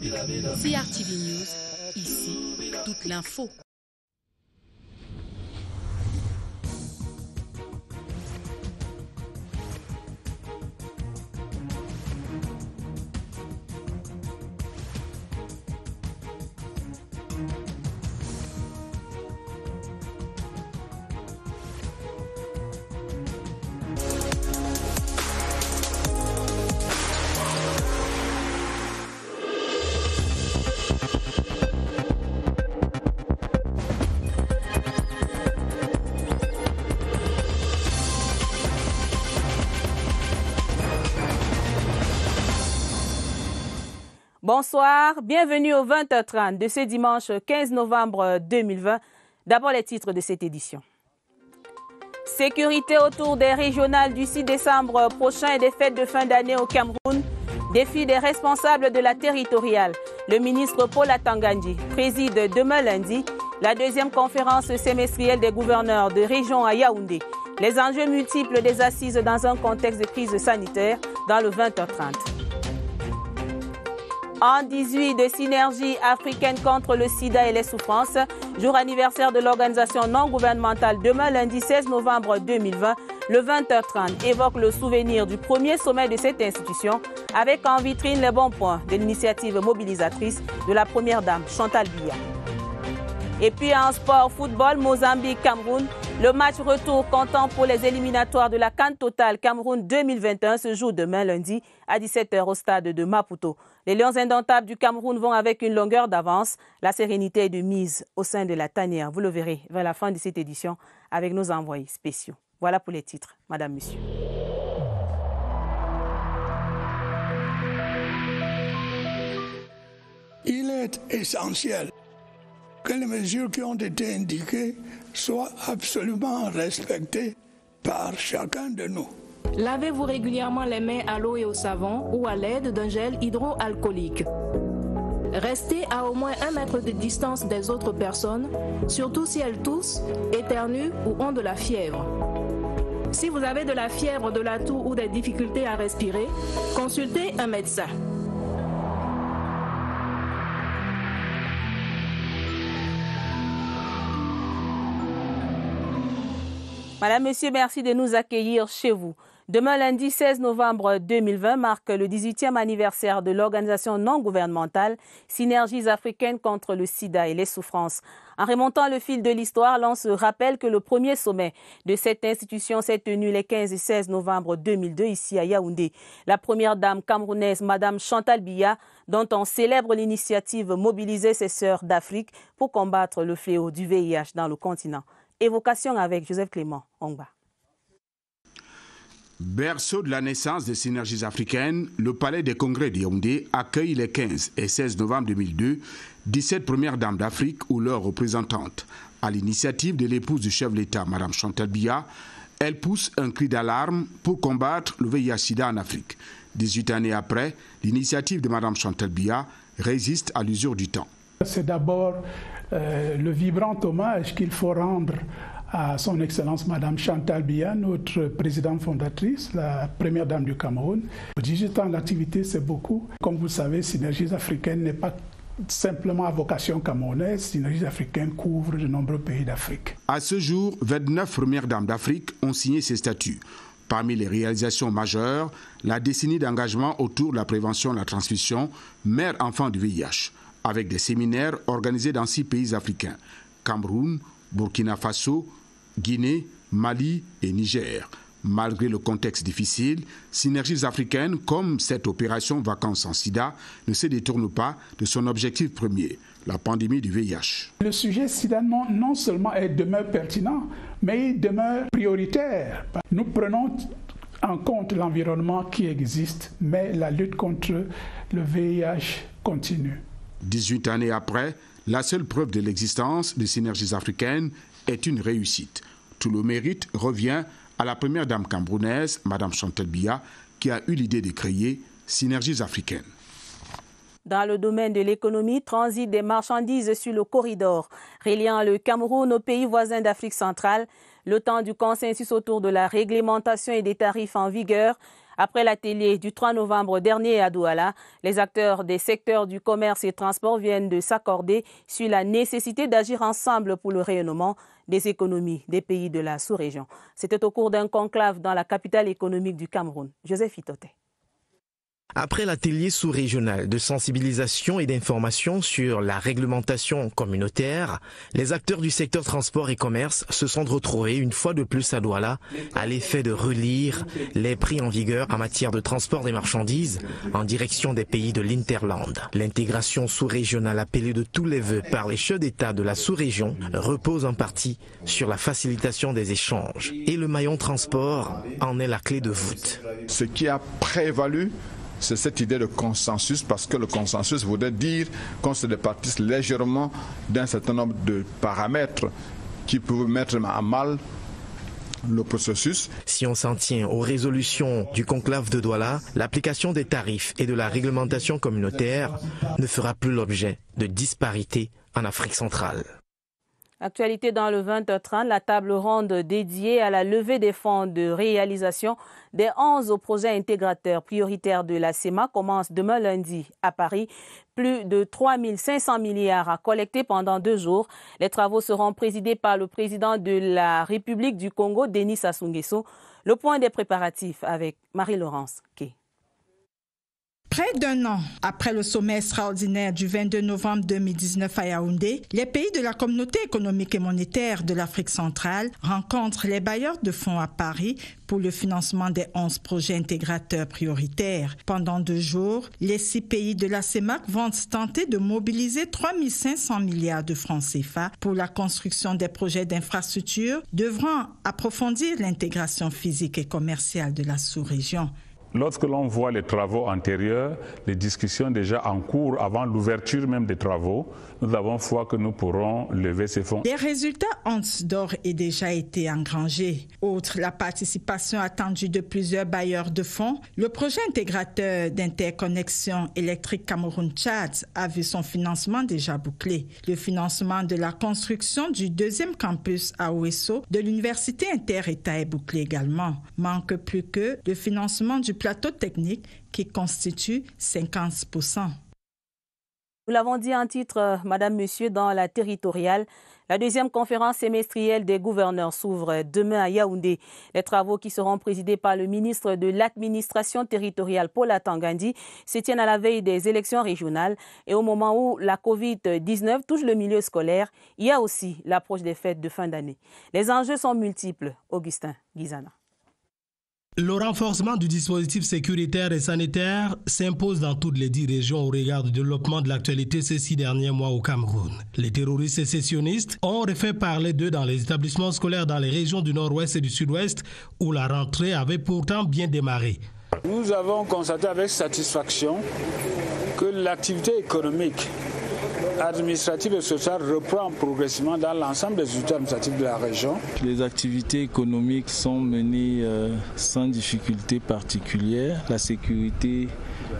CRTV News, ici, toute l'info. Bonsoir, bienvenue au 20h30 de ce dimanche 15 novembre 2020. D'abord les titres de cette édition. Sécurité autour des régionales du 6 décembre prochain et des fêtes de fin d'année au Cameroun. Défi des responsables de la territoriale. Le ministre Paul Atangandji préside demain lundi la deuxième conférence semestrielle des gouverneurs de région à Yaoundé. Les enjeux multiples des assises dans un contexte de crise sanitaire dans le 20h30. En 18 de synergie africaine contre le sida et les souffrances, jour anniversaire de l'organisation non gouvernementale demain lundi 16 novembre 2020, le 20h30 évoque le souvenir du premier sommet de cette institution avec en vitrine les bons points de l'initiative mobilisatrice de la première dame Chantal Biya. Et puis en sport football, Mozambique-Cameroun, le match retour comptant pour les éliminatoires de la CAN Total Cameroun 2021 se joue demain lundi à 17h au stade de Maputo. Les Lions indomptables du Cameroun vont avec une longueur d'avance. La sérénité est de mise au sein de la tanière. Vous le verrez vers la fin de cette édition avec nos envoyés spéciaux. Voilà pour les titres, Madame, Monsieur. Il est essentiel que les mesures qui ont été indiquées soient absolument respectées par chacun de nous. Lavez-vous régulièrement les mains à l'eau et au savon ou à l'aide d'un gel hydroalcoolique. Restez à au moins 1 mètre de distance des autres personnes, surtout si elles toussent, éternuent ou ont de la fièvre. Si vous avez de la fièvre, de la toux ou des difficultés à respirer, consultez un médecin. Madame, Monsieur, merci de nous accueillir chez vous. Demain, lundi 16 novembre 2020, marque le 18e anniversaire de l'organisation non gouvernementale Synergies africaines contre le sida et les souffrances. En remontant le fil de l'histoire, l'on se rappelle que le premier sommet de cette institution s'est tenu les 15 et 16 novembre 2002 ici à Yaoundé. La première dame camerounaise, Madame Chantal Biya, dont on célèbre l'initiative Mobiliser ses sœurs d'Afrique pour combattre le fléau du VIH dans le continent. Évocation avec Joseph Clément Ongba. Berceau de la naissance des synergies africaines, le Palais des Congrès de Yaoundé accueille les 15 et 16 novembre 2002 17 premières dames d'Afrique ou leurs représentantes. À l'initiative de l'épouse du chef de l'État, Mme Chantal Biya, elle pousse un cri d'alarme pour combattre le VIH-Sida en Afrique. 18 années après, l'initiative de Mme Chantal Biya résiste à l'usure du temps. C'est d'abord le vibrant hommage qu'il faut rendre à son Excellence Madame Chantal Biya, notre présidente fondatrice, la première dame du Cameroun. 18 ans d'activité, c'est beaucoup. Comme vous le savez, Synergies africaines n'est pas simplement à vocation camerounaise. Synergies africaines couvre de nombreux pays d'Afrique. À ce jour, 29 premières dames d'Afrique ont signé ces statuts. Parmi les réalisations majeures, la décennie d'engagement autour de la prévention de la transmission mère-enfant du VIH, avec des séminaires organisés dans 6 pays africains, Cameroun, Burkina Faso, Guinée, Mali et Niger. Malgré le contexte difficile, Synergies africaines, comme cette opération Vacances sans sida, ne se détourne pas de son objectif premier, la pandémie du VIH. Le sujet sida non seulement demeure pertinent, mais il demeure prioritaire. Nous prenons en compte l'environnement qui existe, mais la lutte contre le VIH continue. 18 années après, la seule preuve de l'existence des Synergies africaines est une réussite. Tout le mérite revient à la première dame camerounaise, Mme Chantal Biya, qui a eu l'idée de créer Synergies africaines. Dans le domaine de l'économie, transit des marchandises sur le corridor reliant le Cameroun aux pays voisins d'Afrique centrale. Le temps du consensus autour de la réglementation et des tarifs en vigueur Après l'atelier du 3 novembre dernier à Douala, les acteurs des secteurs du commerce et transport viennent de s'accorder sur la nécessité d'agir ensemble pour le rayonnement des économies des pays de la sous-région. C'était au cours d'un conclave dans la capitale économique du Cameroun. Joseph Itote. Après l'atelier sous-régional de sensibilisation et d'information sur la réglementation communautaire, les acteurs du secteur transport et commerce se sont retrouvés une fois de plus à Douala à l'effet de relire les prix en vigueur en matière de transport des marchandises en direction des pays de l'Interland. L'intégration sous-régionale appelée de tous les vœux par les chefs d'État de la sous-région repose en partie sur la facilitation des échanges. Et le maillon transport en est la clé de voûte. Ce qui a prévalu, c'est cette idée de consensus, parce que le consensus voudrait dire qu'on se départisse légèrement d'un certain nombre de paramètres qui peuvent mettre à mal le processus. Si on s'en tient aux résolutions du conclave de Douala, l'application des tarifs et de la réglementation communautaire ne fera plus l'objet de disparités en Afrique centrale. Actualité dans le 20h30, la table ronde dédiée à la levée des fonds de réalisation des 11 projets intégrateurs prioritaires de la CEMA commence demain lundi à Paris. Plus de 3 500 milliards à collecter pendant 2 jours. Les travaux seront présidés par le président de la République du Congo, Denis Sassou Nguesso. Le point des préparatifs avec Marie-Laurence Kay. Près d'un an après le sommet extraordinaire du 22 novembre 2019 à Yaoundé, les pays de la communauté économique et monétaire de l'Afrique centrale rencontrent les bailleurs de fonds à Paris pour le financement des 11 projets intégrateurs prioritaires. Pendant 2 jours, les 6 pays de la CEMAC vont tenter de mobiliser 3 500 milliards de francs CFA pour la construction des projets d'infrastructures devront approfondir l'intégration physique et commerciale de la sous-région. Lorsque l'on voit les travaux antérieurs, les discussions déjà en cours avant l'ouverture même des travaux, nous avons foi que nous pourrons lever ces fonds. Les résultats ont d'ores et déjà été engrangés. Outre la participation attendue de plusieurs bailleurs de fonds, le projet intégrateur d'interconnexion électrique Cameroun-Tchad a vu son financement déjà bouclé. Le financement de la construction du 2e campus à Ouesso de l'Université Inter-État est bouclé également. Manque plus que le financement du plateau technique qui constitue 50%. Nous l'avons dit en titre, Madame, Monsieur, dans la territoriale. La 2e conférence semestrielle des gouverneurs s'ouvre demain à Yaoundé. Les travaux qui seront présidés par le ministre de l'administration territoriale, Paul Atangandi, se tiennent à la veille des élections régionales. Et au moment où la Covid-19 touche le milieu scolaire, il y a aussi l'approche des fêtes de fin d'année. Les enjeux sont multiples. Augustin Guizana. Le renforcement du dispositif sécuritaire et sanitaire s'impose dans toutes les 10 régions au regard du développement de l'actualité ces 6 derniers mois au Cameroun. Les terroristes sécessionnistes ont refait parler d'eux dans les établissements scolaires dans les régions du nord-ouest et du sud-ouest où la rentrée avait pourtant bien démarré. Nous avons constaté avec satisfaction que l'activité économique, administrative et sociale reprend progressivement dans l'ensemble des unités administratives de la région. Les activités économiques sont menées sans difficulté particulière. La sécurité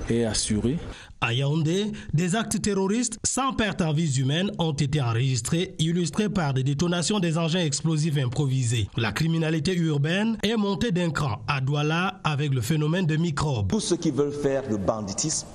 est assurée. À Yaoundé, des actes terroristes sans perte en vies humaines ont été enregistrés, illustrés par des détonations des engins explosifs improvisés. La criminalité urbaine est montée d'un cran à Douala avec le phénomène de microbes. Tous ceux qui veulent faire le banditisme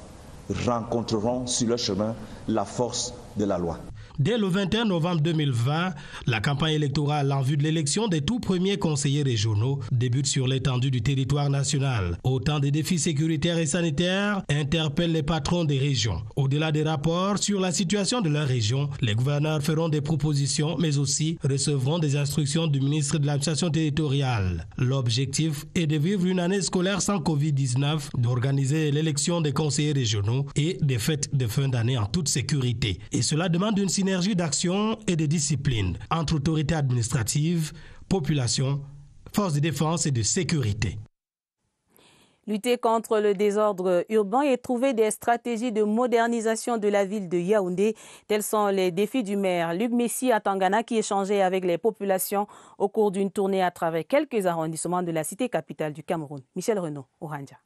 rencontreront sur leur chemin la force de la loi. Dès le 21 novembre 2020, la campagne électorale en vue de l'élection des tout premiers conseillers régionaux débute sur l'étendue du territoire national. Autant de défis sécuritaires et sanitaires interpellent les patrons des régions. Au-delà des rapports sur la situation de leur région, les gouverneurs feront des propositions, mais aussi recevront des instructions du ministre de l'administration territoriale. L'objectif est de vivre une année scolaire sans Covid-19, d'organiser l'élection des conseillers régionaux et des fêtes de fin d'année en toute sécurité. Et cela demande une synergie d'action et de discipline entre autorités administratives, population, forces de défense et de sécurité. Lutter contre le désordre urbain et trouver des stratégies de modernisation de la ville de Yaoundé. Tels sont les défis du maire Luc Messi à Tangana qui échangeait avec les populations au cours d'une tournée à travers quelques arrondissements de la cité capitale du Cameroun. Michel Renaud, Oranja.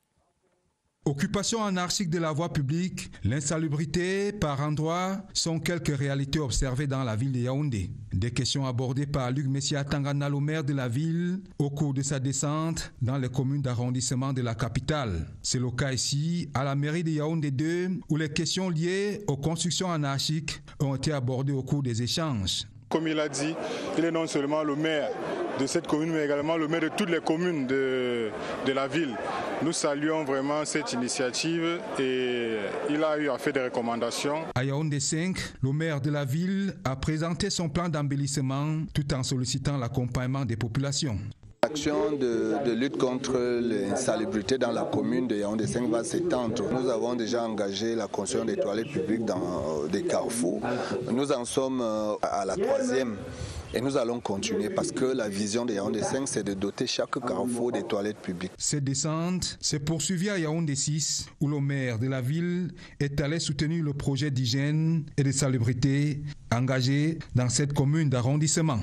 Occupation anarchique de la voie publique, l'insalubrité par endroits sont quelques réalités observées dans la ville de Yaoundé. Des questions abordées par Luc Messia Tangana, le maire de la ville, au cours de sa descente dans les communes d'arrondissement de la capitale. C'est le cas ici, à la mairie de Yaoundé 2, où les questions liées aux constructions anarchiques ont été abordées au cours des échanges. Comme il a dit, il est non seulement le maire de cette commune, mais également le maire de toutes les communes de la ville. Nous saluons vraiment cette initiative et il a eu à faire des recommandations. À Yaoundé 5, le maire de la ville a présenté son plan d'embellissement tout en sollicitant l'accompagnement des populations. L'action de lutte contre l'insalubrité dans la commune de Yaoundé 5 va s'étendre. Nous avons déjà engagé la construction des toilettes publiques dans des carrefours. Nous en sommes à la 3e. Et nous allons continuer parce que la vision de Yaoundé 5, c'est de doter chaque carrefour des toilettes publiques. Cette descente s'est poursuivie à Yaoundé 6, où le maire de la ville est allé soutenir le projet d'hygiène et de salubrité engagé dans cette commune d'arrondissement.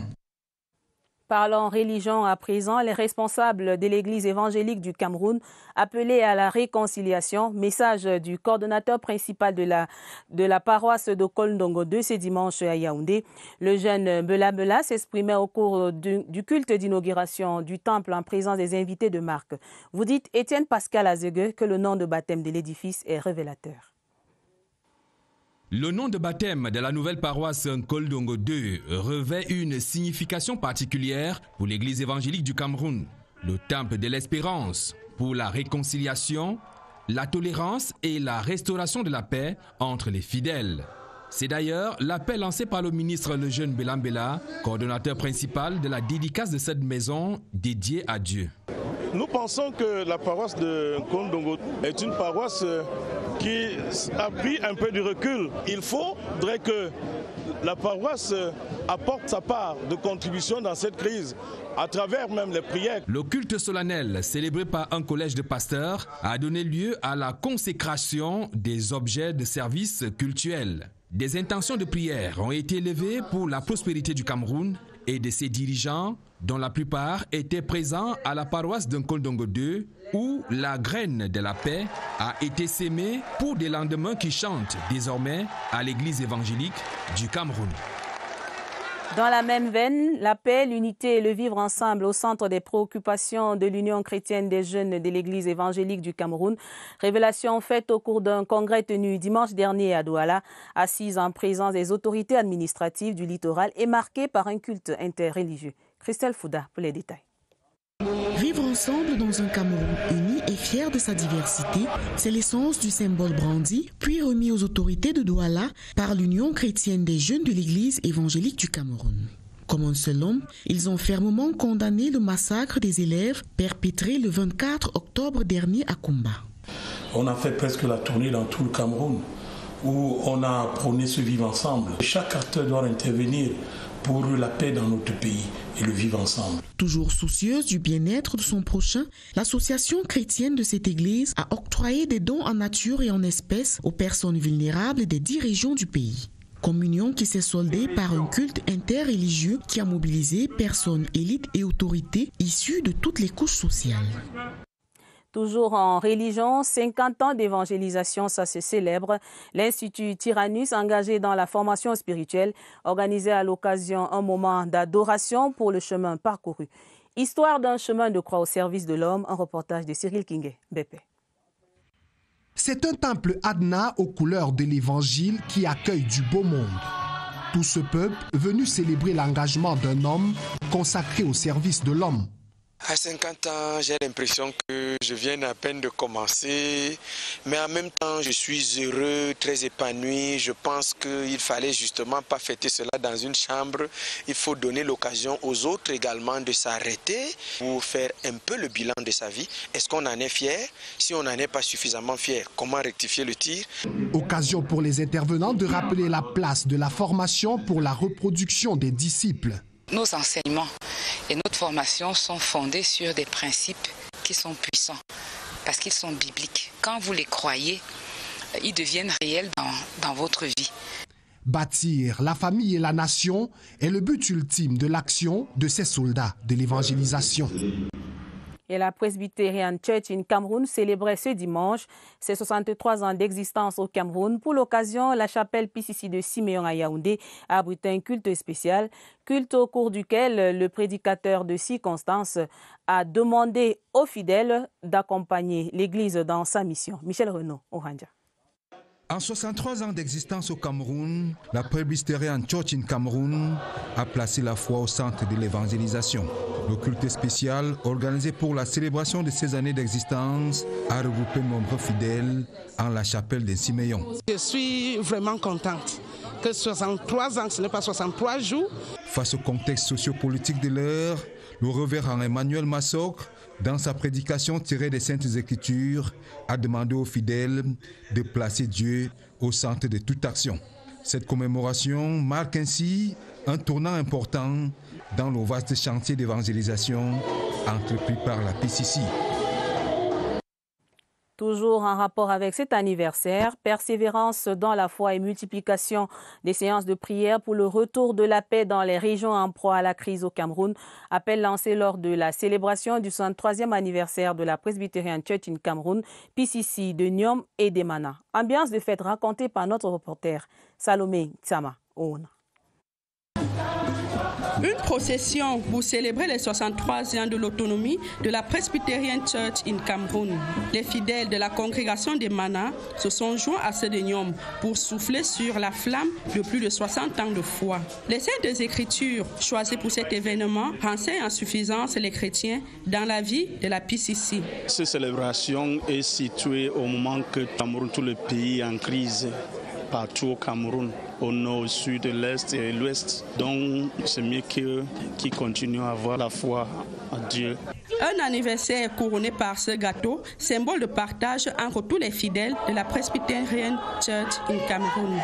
Parlons religion à présent, les responsables de l'Église évangélique du Cameroun appelés à la réconciliation, message du coordonnateur principal de la paroisse de Kolndongo 2 ce dimanche à Yaoundé. Le jeune Bela Bela s'exprimait au cours du culte d'inauguration du temple en présence des invités de marque. Vous dites Étienne Pascal Azegue que le nom de baptême de l'édifice est révélateur. Le nom de baptême de la nouvelle paroisse Kolndongo 2 revêt une signification particulière pour l'Église évangélique du Cameroun. Le temple de l'espérance pour la réconciliation, la tolérance et la restauration de la paix entre les fidèles. C'est d'ailleurs l'appel lancé par le ministre le jeune Bela Bela, coordonnateur principal de la dédicace de cette maison dédiée à Dieu. Nous pensons que la paroisse de Kolndongo est une paroisse qui a pris un peu du recul. Il faudrait que la paroisse apporte sa part de contribution dans cette crise, à travers même les prières. Le culte solennel, célébré par un collège de pasteurs, a donné lieu à la consécration des objets de service cultuels. Des intentions de prière ont été élevées pour la prospérité du Cameroun et de ses dirigeants, dont la plupart étaient présents à la paroisse de Kolndongo 2, où la graine de la paix a été sémée pour des lendemains qui chantent désormais à l'église évangélique du Cameroun. Dans la même veine, la paix, l'unité et le vivre ensemble au centre des préoccupations de l'Union chrétienne des jeunes de l'Église évangélique du Cameroun. Révélation faite au cours d'un congrès tenu dimanche dernier à Douala, assise en présence des autorités administratives du littoral et marquée par un culte interreligieux. Christelle Fouda pour les détails. Vivre ensemble dans un Cameroun uni et fier de sa diversité, c'est l'essence du symbole brandi, puis remis aux autorités de Douala par l'Union chrétienne des jeunes de l'Église évangélique du Cameroun. Comme un seul homme, ils ont fermement condamné le massacre des élèves perpétré le 24 octobre dernier à Kumba. On a fait presque la tournée dans tout le Cameroun, où on a prôné ce vivre ensemble. Chaque acteur doit intervenir pour la paix dans notre pays et le vivre ensemble. Toujours soucieuse du bien-être de son prochain, l'association chrétienne de cette église a octroyé des dons en nature et en espèces aux personnes vulnérables des 10 régions du pays. Communion qui s'est soldée par un culte interreligieux qui a mobilisé personnes, élites et autorités issues de toutes les couches sociales. Toujours en religion, 50 ans d'évangélisation, ça se célèbre. L'Institut Tyrannus, engagé dans la formation spirituelle, organisait à l'occasion un moment d'adoration pour le chemin parcouru. Histoire d'un chemin de croix au service de l'homme, un reportage de Cyril Kingé, BP. C'est un temple Adna aux couleurs de l'Évangile qui accueille du beau monde. Tout ce peuple venu célébrer l'engagement d'un homme consacré au service de l'homme. À 50 ans, j'ai l'impression que je viens à peine de commencer, mais en même temps, je suis heureux, très épanoui. Je pense qu'il fallait justement pas fêter cela dans une chambre. Il faut donner l'occasion aux autres également de s'arrêter pour faire un peu le bilan de sa vie. Est-ce qu'on en est fier? Si on n'en est pas suffisamment fier, comment rectifier le tir? Occasion pour les intervenants de rappeler la place de la formation pour la reproduction des disciples. Nos enseignements et notre formation sont fondés sur des principes qui sont puissants, parce qu'ils sont bibliques. Quand vous les croyez, ils deviennent réels dans votre vie. Bâtir la famille et la nation est le but ultime de l'action de ces soldats de l'évangélisation. Et la Presbyterian Church in Cameroun célébrait ce dimanche ses 63 ans d'existence au Cameroun. Pour l'occasion, la chapelle PCC de Siméon à Yaoundé a abrité un culte spécial, culte au cours duquel le prédicateur de circonstance a demandé aux fidèles d'accompagner l'Église dans sa mission. Michel Renaud, Oranja. En 63 ans d'existence au Cameroun, la Presbyterian Church in Cameroun a placé la foi au centre de l'évangélisation. Le culte spécial, organisé pour la célébration de ces années d'existence, a regroupé de nombreux fidèles en la chapelle de Siméon. Je suis vraiment contente que 63 ans, ce n'est pas 63 jours. Face au contexte sociopolitique de l'heure, le révérend Emmanuel Massocre, dans sa prédication tirée des Saintes Écritures, a demandé aux fidèles de placer Dieu au centre de toute action. Cette commémoration marque ainsi un tournant important dans le vaste chantier d'évangélisation entrepris par la PCC. Toujours en rapport avec cet anniversaire, persévérance dans la foi et multiplication des séances de prière pour le retour de la paix dans les régions en proie à la crise au Cameroun. Appel lancé lors de la célébration du 63e anniversaire de la Presbyterian Church in Cameroun, PCC de Niom et d'Emana. Ambiance de fête racontée par notre reporter Salomé Tsama Ouna. Une procession pour célébrer les 63 ans de l'autonomie de la Presbyterian Church in Cameroun. Les fidèles de la congrégation des Mana se sont joints à ceux de Niom pour souffler sur la flamme de plus de 60 ans de foi. Les Saintes Écritures choisies pour cet événement renseignent en suffisance les chrétiens dans la vie de la PCC. Cette célébration est située au moment que Cameroun, tout le pays est en crise. Partout au Cameroun, au nord, au sud, l'est et l'ouest. Donc c'est mieux qu'ils continuent à avoir la foi en Dieu. Un anniversaire couronné par ce gâteau, symbole de partage entre tous les fidèles de la Presbyterian Church in Cameroun.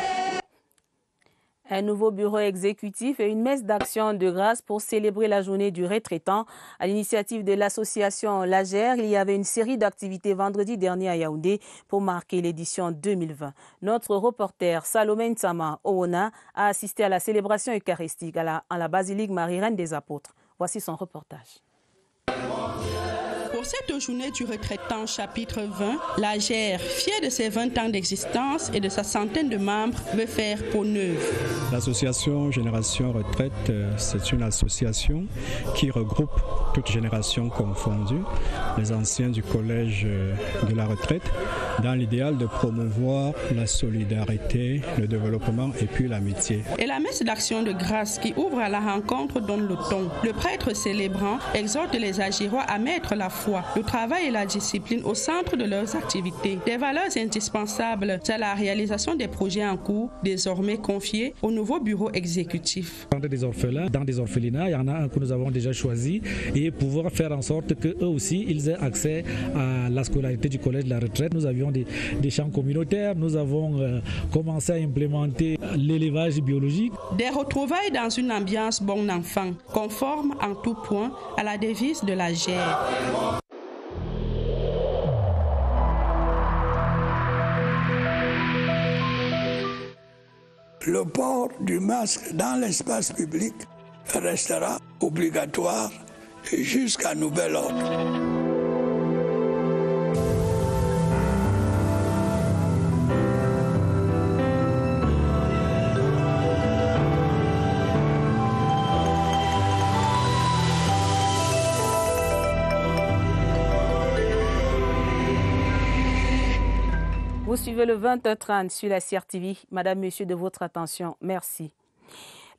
Un nouveau bureau exécutif et une messe d'action de grâce pour célébrer la journée du retraitant. À l'initiative de l'association Lager, il y avait une série d'activités vendredi dernier à Yaoundé pour marquer l'édition 2020. Notre reporter Salomé Nsama Oona a assisté à la célébration eucharistique à la basilique Marie-Reine des Apôtres. Voici son reportage. Pour cette journée du retraitant chapitre 20, Lager, fier de ses 20 ans d'existence et de sa centaine de membres, veut faire peau neuve. L'association Génération Retraite, c'est une association qui regroupe toutes générations confondues, les anciens du collège de la retraite, dans l'idéal de promouvoir la solidarité, le développement et puis l'amitié. Et la messe d'action de grâce qui ouvre à la rencontre donne le ton. Le prêtre célébrant exhorte les Agirois à mettre la foi, le travail et la discipline au centre de leurs activités. Des valeurs indispensables à la réalisation des projets en cours, désormais confiés au nouveau bureau exécutif. Dans des orphelins, dans des orphelinats, il y en a un que nous avons déjà choisi et pouvoir faire en sorte qu'eux aussi, ils aient accès à la scolarité du collège de la retraite. Nous avions des champs communautaires, nous avons commencé à implémenter l'élevage biologique. Des retrouvailles dans une ambiance bon enfant, conforme en tout point à la devise de la GER. Le port du masque dans l'espace public restera obligatoire jusqu'à nouvel ordre. Vous suivez le 20h30 sur la CRTV. Madame, Monsieur, de votre attention, merci.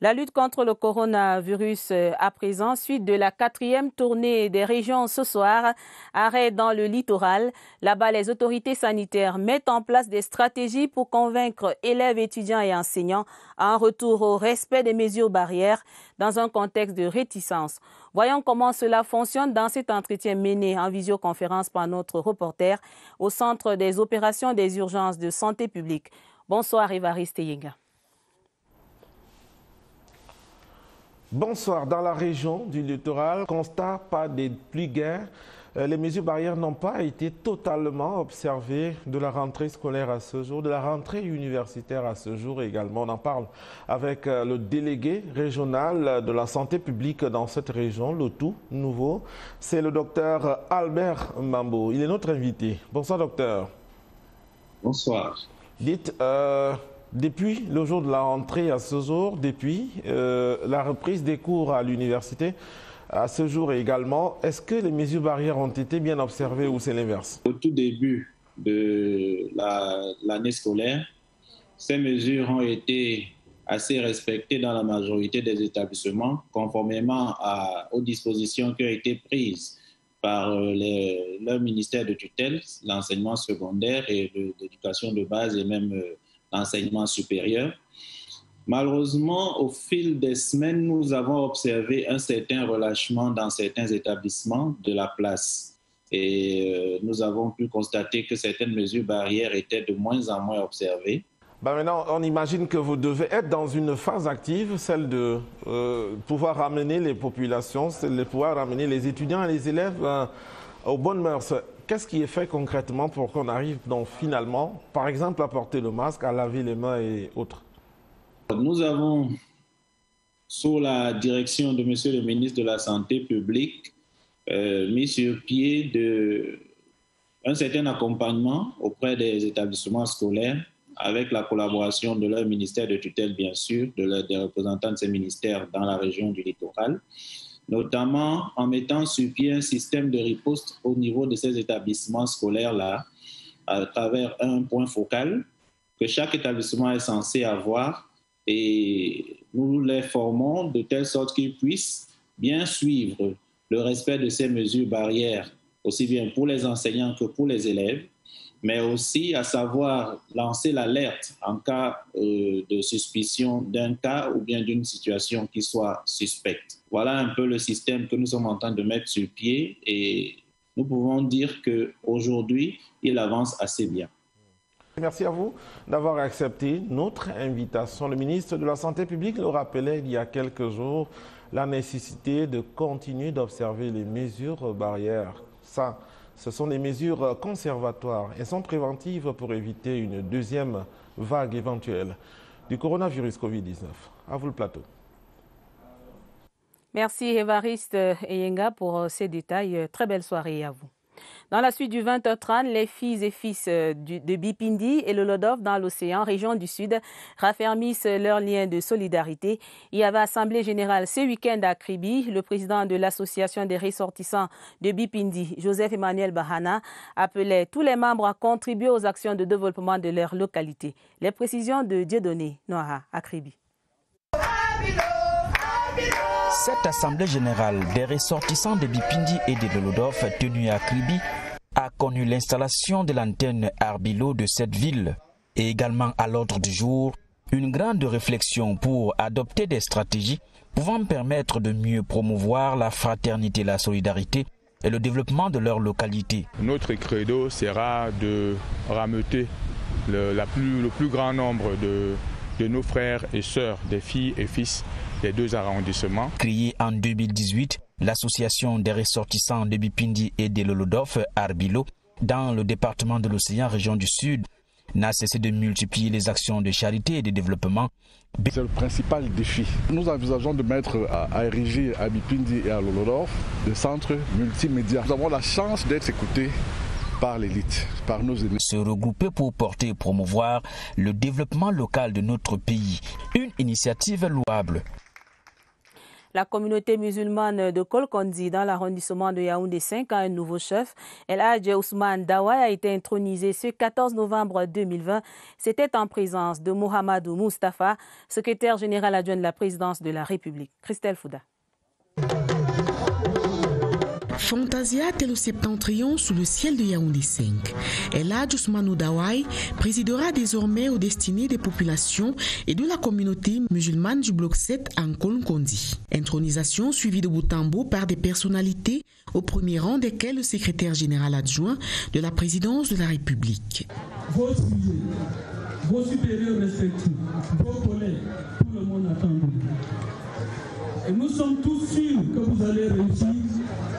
La lutte contre le coronavirus à présent, suite de la 4e tournée des régions ce soir, arrêt dans le littoral. Là-bas, les autorités sanitaires mettent en place des stratégies pour convaincre élèves, étudiants et enseignants à un retour au respect des mesures barrières dans un contexte de réticence. Voyons comment cela fonctionne dans cet entretien mené en visioconférence par notre reporter au Centre des opérations des urgences de santé publique. Bonsoir Évariste Yenga. Bonsoir. Dans la région du littoral, constat pas des pluies guère les mesures barrières n'ont pas été totalement observées de la rentrée scolaire à ce jour, de la rentrée universitaire à ce jour également. On en parle avec le délégué régional de la santé publique dans cette région, le tout nouveau. C'est le docteur Albert Mambo. Il est notre invité. Bonsoir docteur. Bonsoir. Dites, depuis le jour de la rentrée à ce jour, depuis la reprise des cours à l'université, à ce jour également, est-ce que les mesures barrières ont été bien observées ou c'est l'inverse? Au tout début de l'année scolaire, ces mesures ont été assez respectées dans la majorité des établissements, conformément aux dispositions qui ont été prises par leur ministère de tutelle, l'enseignement secondaire et l'éducation de base et même l'enseignement supérieur. Malheureusement, au fil des semaines, nous avons observé un certain relâchement dans certains établissements de la place. Et nous avons pu constater que certaines mesures barrières étaient de moins en moins observées. Maintenant, on imagine que vous devez être dans une phase active, celle de pouvoir ramener les populations, celle de pouvoir ramener les étudiants et les élèves aux bonnes mœurs. Qu'est-ce qui est fait concrètement pour qu'on arrive donc finalement, par exemple, à porter le masque, à laver les mains et autres? Nous avons, sous la direction de M. le ministre de la Santé publique, mis sur pied un certain accompagnement auprès des établissements scolaires avec la collaboration de leur ministère de tutelle, bien sûr, des représentants de ces ministères dans la région du littoral, notamment en mettant sur pied un système de riposte au niveau de ces établissements scolaires-là, à travers un point focal que chaque établissement est censé avoir. Et nous les formons de telle sorte qu'ils puissent bien suivre le respect de ces mesures barrières, aussi bien pour les enseignants que pour les élèves, mais aussi à savoir lancer l'alerte en cas de suspicion d'un cas ou bien d'une situation qui soit suspecte. Voilà un peu le système que nous sommes en train de mettre sur pied et nous pouvons dire qu'aujourd'hui, il avance assez bien. Merci à vous d'avoir accepté notre invitation. Le ministre de la Santé publique le rappelait il y a quelques jours, la nécessité de continuer d'observer les mesures barrières. Ça, ce sont des mesures conservatoires et sont préventives pour éviter une deuxième vague éventuelle du coronavirus Covid-19. À vous le plateau. Merci Évariste Eyenga pour ces détails. Très belle soirée à vous. Dans la suite du 20h30, les filles et fils de Bipindi et le Lodov dans l'océan, région du Sud, raffermissent leur lien de solidarité. Il y avait assemblée générale ce week-end à Kribi. Le président de l'association des ressortissants de Bipindi, Joseph Emmanuel Bahana, appelait tous les membres à contribuer aux actions de développement de leur localité. Les précisions de Dieudonné Noaha à Kribi. Cette assemblée générale des ressortissants de Bipindi et de Lolodov tenue à Kribi a connu l'installation de l'antenne Arbilo de cette ville et également à l'ordre du jour une grande réflexion pour adopter des stratégies pouvant permettre de mieux promouvoir la fraternité, la solidarité et le développement de leur localité. Notre credo sera de rameuter le plus grand nombre de nos frères et sœurs, des filles et fils des deux arrondissements. Créée en 2018, l'association des ressortissants de Bipindi et de Lolodov, Arbilo, dans le département de l'Océan, région du Sud, n'a cessé de multiplier les actions de charité et de développement. C'est le principal défi. Nous envisageons de mettre à ériger à Bipindi et à Lolodov des centres multimédia. Nous avons la chance d'être écoutés par l'élite, par nos aînés. Se regrouper pour porter et promouvoir le développement local de notre pays. Une initiative louable. La communauté musulmane de Kolkondi dans l'arrondissement de Yaoundé 5 a un nouveau chef. El Hadj Ousmane Dawai a été intronisé ce 14 novembre 2020. C'était en présence de Mohamedou Moustapha, secrétaire général adjoint de la présidence de la République. Christelle Fouda. Fantasia Télo-Septentrion sous le ciel de Yaoundé 5. El Hadj Ousmane Dawai présidera désormais aux destinées des populations et de la communauté musulmane du bloc 7 en Kolkondi. Intronisation suivie de bout en bout par des personnalités, au premier rang desquelles le secrétaire général adjoint de la présidence de la République. Vos sujets, vos supérieurs respectifs, vos collègues, tout le monde attend. Et nous sommes tous sûrs que vous allez réussir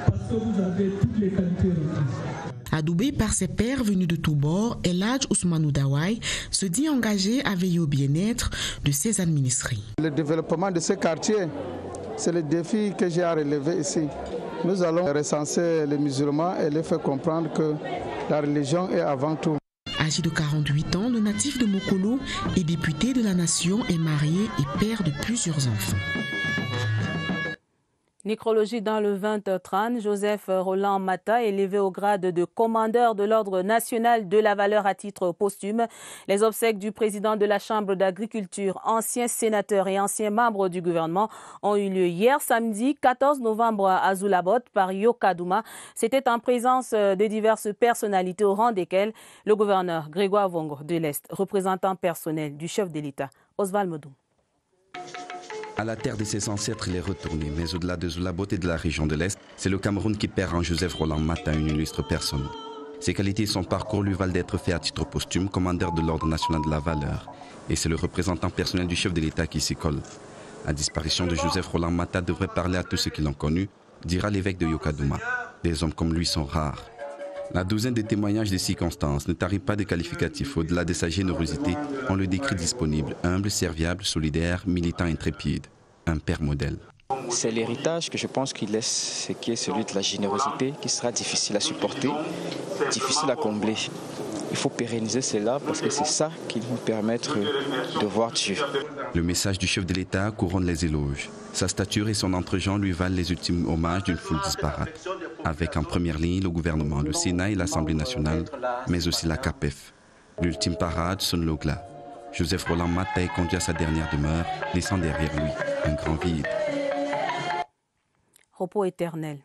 parce que vous avez tout toutes les qualités requises. Adoubé par ses pairs venus de tous bords, El Hadj Ousmanou Dawai se dit engagé à veiller au bien-être de ses administrés. Le développement de ce quartier, c'est le défi que j'ai à relever ici. Nous allons recenser les musulmans et les faire comprendre que la religion est avant tout. Âgé de 48 ans, le natif de Mokolo et député de la nation est marié et père de plusieurs enfants. Nécrologie dans le 20h30, Joseph Roland Mata, élevé au grade de commandeur de l'Ordre national de la valeur à titre posthume. Les obsèques du président de la Chambre d'agriculture, ancien sénateur et ancien membre du gouvernement ont eu lieu hier samedi 14 novembre à Zulabot par Yokadouma. C'était en présence de diverses personnalités au rang desquelles le gouverneur Grégoire Vongo de l'Est, représentant personnel du chef de l'État, Oswald Modou. À la terre de ses ancêtres, il est retourné, mais au-delà de Zulabot et de la région de l'Est, c'est le Cameroun qui perd en Joseph Roland Mata, une illustre personne. Ses qualités et son parcours lui valent d'être fait à titre posthume commandeur de l'Ordre national de la valeur. Et c'est le représentant personnel du chef de l'État qui s'y colle. La disparition de Joseph Roland Mata devrait parler à tous ceux qui l'ont connu, dira l'évêque de Yokadouma. Des hommes comme lui sont rares. La douzaine de témoignages de circonstances ne tarit pas de qualificatifs. Au-delà de sa générosité, on le décrit disponible, humble, serviable, solidaire, militant, intrépide. Un père modèle. C'est l'héritage que je pense qu'il laisse, qui est celui de la générosité, qui sera difficile à supporter, difficile à combler. Il faut pérenniser cela parce que c'est ça qui nous permettre de voir Dieu. Le message du chef de l'État couronne les éloges. Sa stature et son entre-gens lui valent les ultimes hommages d'une foule disparate. Avec en première ligne le gouvernement, le Sénat et l'Assemblée nationale, mais aussi la CAPEF. L'ultime parade sonne le glas. Joseph Roland Mata est conduit à sa dernière demeure, laissant derrière lui un grand vide. Repos éternel.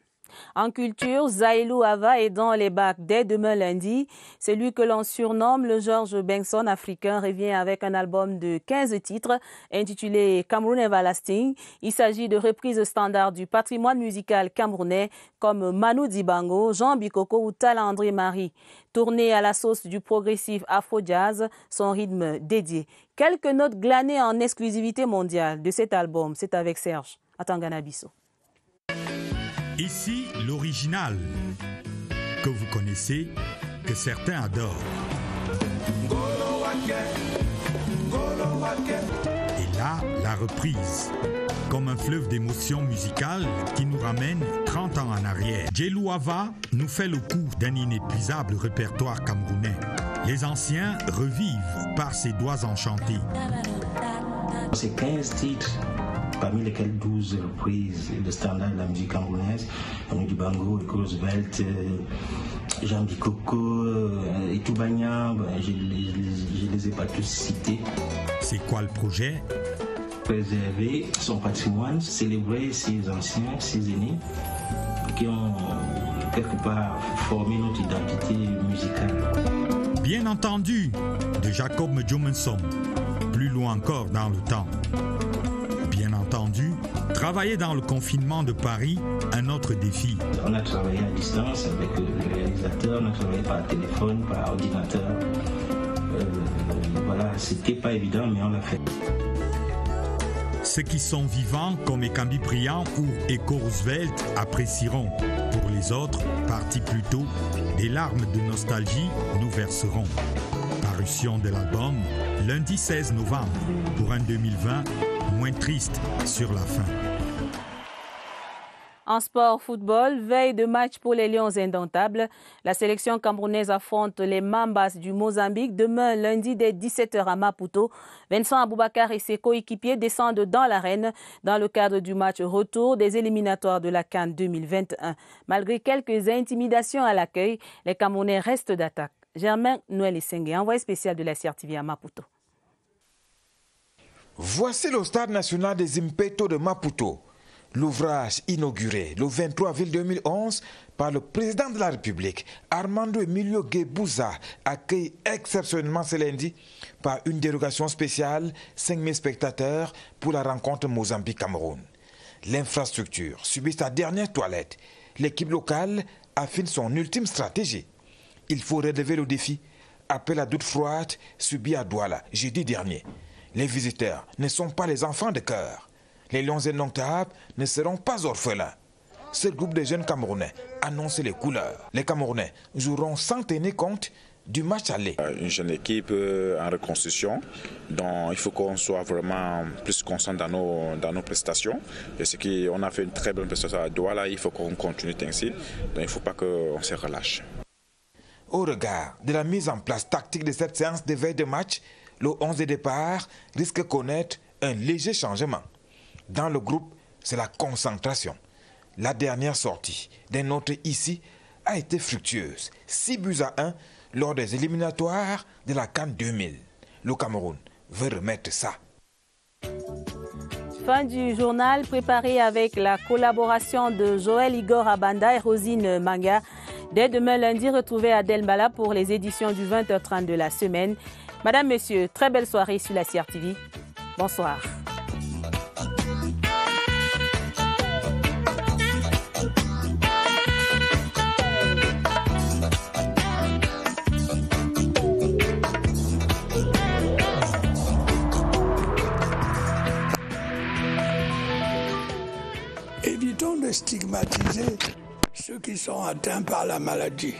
En culture, Zailou Hava est dans les bacs dès demain lundi. Celui que l'on surnomme le George Benson africain revient avec un album de 15 titres intitulé Cameroun Everlasting. Il s'agit de reprises standards du patrimoine musical camerounais comme Manu Dibango, Jean Bikoko ou Tala André Marie. Tourné à la sauce du progressif Afro-Jazz, son rythme dédié. Quelques notes glanées en exclusivité mondiale de cet album, c'est avec Serge Atangana Bisso. Ici, l'original, que vous connaissez, que certains adorent. Et là, la reprise, comme un fleuve d'émotions musicales qui nous ramène 30 ans en arrière. Zailou Hava nous fait le coup d'un inépuisable répertoire camerounais. Les anciens revivent par ses doigts enchantés. C'est 15 titres, parmi lesquels 12 reprises de standards de la musique camerounaise. Manu Dibango, Roosevelt, Jean Bikoko, Etoubagna, je ne les ai pas tous cités. C'est quoi le projet? Préserver son patrimoine, célébrer ses anciens, ses aînés, qui ont quelque part formé notre identité musicale. Bien entendu, de Jacob Mjomensom, plus loin encore dans le temps. Bien entendu, travailler dans le confinement de Paris, un autre défi. On a travaillé à distance avec le réalisateur, on a travaillé par téléphone, par ordinateur. Voilà, c'était pas évident, mais on l'a fait. Ceux qui sont vivants, comme Ekambi Briand ou Eko Roosevelt, apprécieront. Pour les autres, partis plus tôt, des larmes de nostalgie nous verseront. Parution de l'album, lundi 16 novembre, pour un 2020 moins triste sur la fin. En sport football, veille de match pour les Lions indomptables, la sélection camerounaise affronte les Mambas du Mozambique demain lundi dès 17h à Maputo. Vincent Aboubakar et ses coéquipiers descendent dans l'arène dans le cadre du match retour des éliminatoires de la CAN 2021. Malgré quelques intimidations à l'accueil, les Camerounais restent d'attaque. Germain Noël Essengue, envoyé spécial de la CRTV à Maputo. Voici le stade national des Impeto de Maputo. L'ouvrage inauguré le 23 avril 2011 par le président de la République, Armando Emilio Guebuza, accueille exceptionnellement ce lundi par une dérogation spéciale 5000 spectateurs pour la rencontre Mozambique-Cameroun. L'infrastructure subit sa dernière toilette. L'équipe locale affine son ultime stratégie. Il faut relever le défi. Appel à doute froide subi à Douala jeudi dernier. Les visiteurs ne sont pas les enfants de cœur. Les Lions indomptables ne seront pas orphelins. ce groupe de jeunes Camerounais annonce les couleurs. Les Camerounais joueront sans tenir compte du match aller. Une jeune équipe en reconstruction, donc il faut qu'on soit vraiment plus constant dans nos prestations. Et ce qui, on a fait une très bonne prestation à Douala, il faut qu'on continue ainsi, donc il ne faut pas qu'on se relâche. Au regard de la mise en place tactique de cette séance de veille de match, le 11 de départ risque de connaître un léger changement. Dans le groupe, c'est la concentration. La dernière sortie des nôtres ici a été fructueuse, 6-1 lors des éliminatoires de la CAN 2000. Le Cameroun veut remettre ça. Fin du journal préparé avec la collaboration de Joël Igor Abanda et Rosine Manga. Dès demain lundi, retrouvez Adèle Mbala pour les éditions du 20h30 de la semaine. Madame, Monsieur, très belle soirée sur la CRTV. Bonsoir. Évitons de stigmatiser ceux qui sont atteints par la maladie.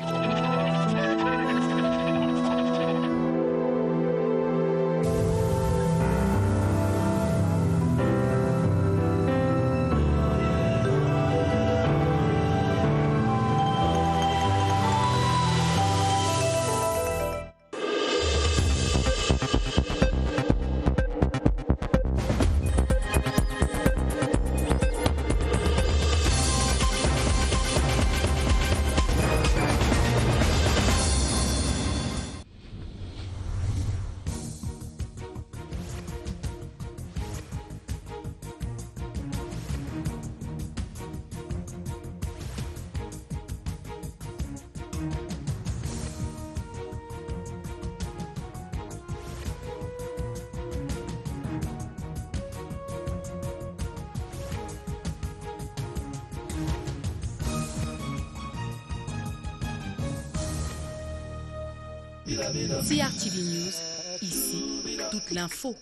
CRTV News, ici, toute l'info.